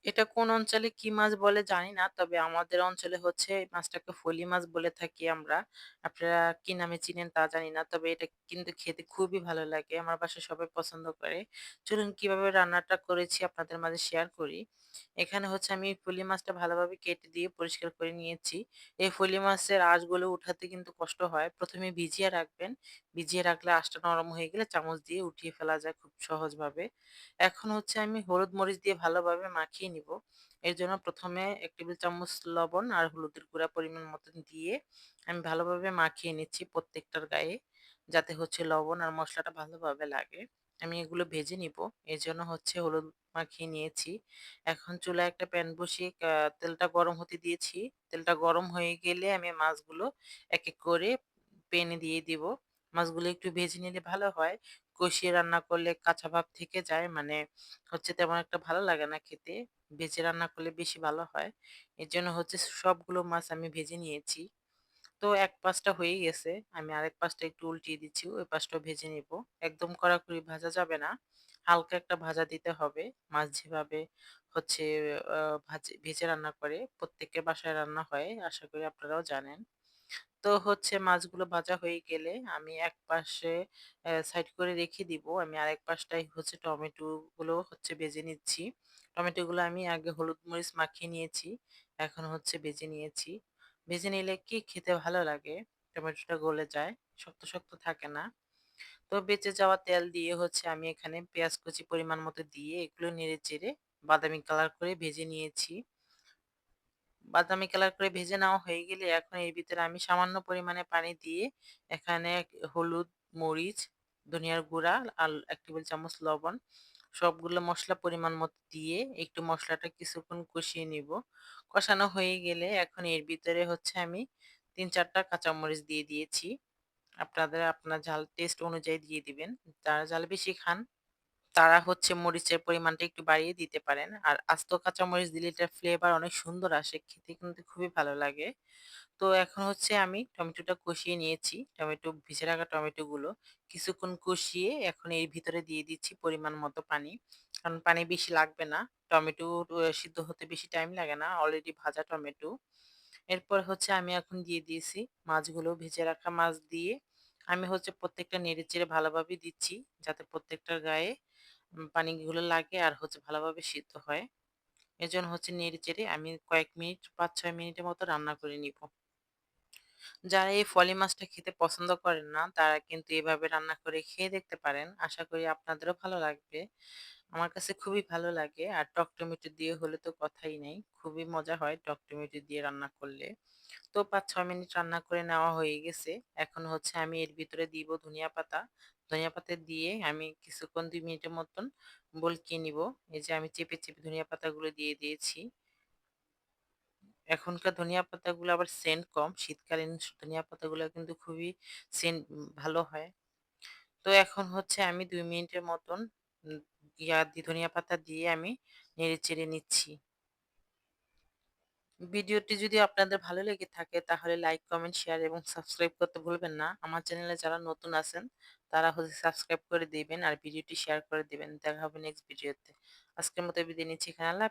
এটা কোন অঞ্চলে কি মাছ বলে জানি না। তবে আমাদের অঞ্চলে হচ্ছে এই মাছটাকে ফলি মাছ বলে থাকি আমরা। আপনারা কি নামে চিনেন তা জানি না। তবে এটা কিন্তু খেতে খুবই ভালো লাগে। আমার বাসায় সবাই পছন্দ করে। চলুন কিভাবে রান্নাটা করেছি আপনাদের মাঝে শেয়ার করি। এখানে হচ্ছে আমি ফলি মাছটা ভালোভাবে কেটে দিয়ে পরিষ্কার করে নিয়েছি। এই ফলি মাছের আঁশগুলো উঠাতে কিন্তু কষ্ট হয়। ১ম এ ভিজিয়ে রাখবেন। ভিজিয়ে রাখলে আঁশটা নরম হয়ে গেলে চামচ দিয়ে উঠিয়ে ফেলা যায় খুব সহজভাবে। এখন হচ্ছে আমি হলুদ মরিচ দিয়ে ভালোভাবে মাখিয়ে নিব। এর জন্য ১ম এ ১ টেবিল চামচ লবণ আর হলুদের গুঁড়া পরিমাণ মতন দিয়ে আমি ভালোভাবে মাখিয়ে নিচ্ছি প্রত্যেকটার গায়ে। যাতে হচ্ছে লবণ আর মসলাটা ভালোভাবে লাগে। আমি এগুলো ভেজে নিব। এজন্য হচ্ছে হলুদ মাখিয়ে নিয়েছি। এখন চুলায় একটা প্যান বসিয়ে তেলটা গরম হতে দিয়েছি। তেলটা গরম হয়ে গেলে আমি মাছগুলো এক, এক করে প্যানে দিয়ে দিব। মাছগুলো একটু ভেজে নিলে ভালো হয়। কষিয়ে রান্না করলে কাঁচা ভাব থেকে যায়। মানে হচ্ছে তেমন একটা ভালো লাগে না খেতে। ভেজে রান্না করলে বেশি ভালো হয়। এজন্য হচ্ছে সবগুলো মাছ আমি ভেজে নিয়েছি। তো এক পাশটা হয়ে গেছে। আমি আরেক পাশটা একটু উল্টিয়ে দিচ্ছি। ওই পাশটাও ভেজে নিব। একদম কড়াকড়ি ভাজা যাবে না। হালকা একটা ভাজা দিতে হবে। মাছ যেভাবে হচ্ছে আ ভেজে রান্না করে প্রত্যেকের বাসায় রান্না হয়। আশা করি আপনারাও জানেন। তো হচ্ছে মাছগুলো ভাজা হয়ে গেলে আমি একপাশে সাইড করে রেখে দিব। আমি আরেক পাশটায় হচ্ছে টমেটো গুলো হচ্ছে ভেজে নিচ্ছি। টমেটোগুলো আমি আগে হলুদ মরিচ মাখিয়ে নিয়েছি। এখন হচ্ছে ভেজে নিয়েছি। ভেজে নিলে কি খেতে ভালো লাগে। টমেটোটা গলে যায়। শক্ত, শক্ত থাকে না। তো বেঁচে যাওয়া তেল দিয়ে হচ্ছে আমি এখানে পেঁয়াজ কুচি পরিমাণ মতো দিয়ে এগুলো নেড়েচেড়ে বাদামি কালার করে ভেজে নিয়েছি। বাদামি কালার করে ভেজে নেওয়া হয়ে গেলে এখন এর ভিতরে আমি সামান্য পরিমাণে পানি দিয়ে এখানে হলুদ, মরিচ, ধনিয়ার গুঁড়া আর ১ টেবিল চামচ লবণ সবগুলো মসলা পরিমাণ মতো দিয়ে একটু মসলাটা কিছুক্ষণ কষিয়ে নিব। কষানো হয়ে গেলে এখন এর ভিতরে হচ্ছে আমি ৩-৪ টা কাঁচামরিচ দিয়ে দিয়েছি। আপনার ঝাল টেস্ট অনুযায়ী দিয়ে দিবেন। যারা ঝাল বেশি খান তারা হচ্ছে মরিচের পরিমাণটা একটু বাড়িয়ে দিতে পারেন। আর আস্ত কাঁচামরিচ দিলে এটার ফ্লেভার অনেক সুন্দর আসে। খেতে কিন্তু খুবই ভালো লাগে। তো এখন হচ্ছে আমি টমেটোটা কষিয়ে নিয়েছি। ভিজে রাখা টমেটোগুলো কিছুক্ষণ কষিয়ে এখন এর ভিতরে দিয়ে দিচ্ছি পরিমাণ মতো পানি। কারণ পানি বেশি লাগবে না। টমেটো সিদ্ধ হতে বেশি টাইম লাগে না। অলরেডি ভাজা টমেটো। এরপর হচ্ছে আমি এখন দিয়ে দিয়েছি মাছগুলো ভেজে রাখা মাছ দিয়ে আমি হচ্ছে প্রত্যেকটা নেড়েচেড়ে ভালোভাবে দিচ্ছি যাতে প্রত্যেকটার গায়ে পানিগুলো লাগে আর হচ্ছে ভালোভাবে সিদ্ধ হয়। এজন্য হচ্ছে নেড়েচেড়ে আমি কয়েক মিনিট ৫-৬ মিনিটের মতো রান্না করে নিব। যারা এই ফলি মাছটা খেতে পছন্দ করেন না, তারা কিন্তু এভাবে রান্না করে খেয়ে দেখতে পারেন। আশা করি আপনাদেরও ভালো লাগবে। আমার কাছে খুবই ভালো লাগে। আর টক টমেটো দিয়ে হলে তো কথাই নেই। খুবই মজা হয় টক টমেটো দিয়ে রান্না করলে। তো ৫-৬ মিনিট রান্না করে নেওয়া হয়ে গেছে। এখন হচ্ছে আমি এর ভিতরে দিব ধনিয়া পাতা। ধনিয়া পাতা দিয়ে আমি কিছুক্ষণ ২ মিনিটের মতন বলকিয়ে নিব। এই যে আমি চেপে, চেপে ধনিয়া পাতাগুলো দিয়ে দিয়েছি। এখনকার ধনিয়া পাতাগুলো আবার সেন্ট কম। শীতকালীন ধনিয়া পাতাগুলো কিন্তু খুবই সেন্ট ভালো হয়। তো এখন হচ্ছে আমি ২ মিনিটের মতন উম ধনিয়া পাতা দিয়ে আমি নেড়েচেড়ে নিচ্ছি। ভিডিওটি যদি আপনাদের ভালো লেগে থাকে তাহলে লাইক, কমেন্ট, শেয়ার এবং সাবস্ক্রাইব করতে ভুলবেন না। আমার চ্যানেলে যারা নতুন আছেন তারা হচ্ছে সাবস্ক্রাইব করে দিবেন আর ভিডিওটি শেয়ার করে দিবেন। দেখা হবে নেক্সট ভিডিওতে। আজকের মতো বিদায় নিচ্ছি এখানে। আল্লাহ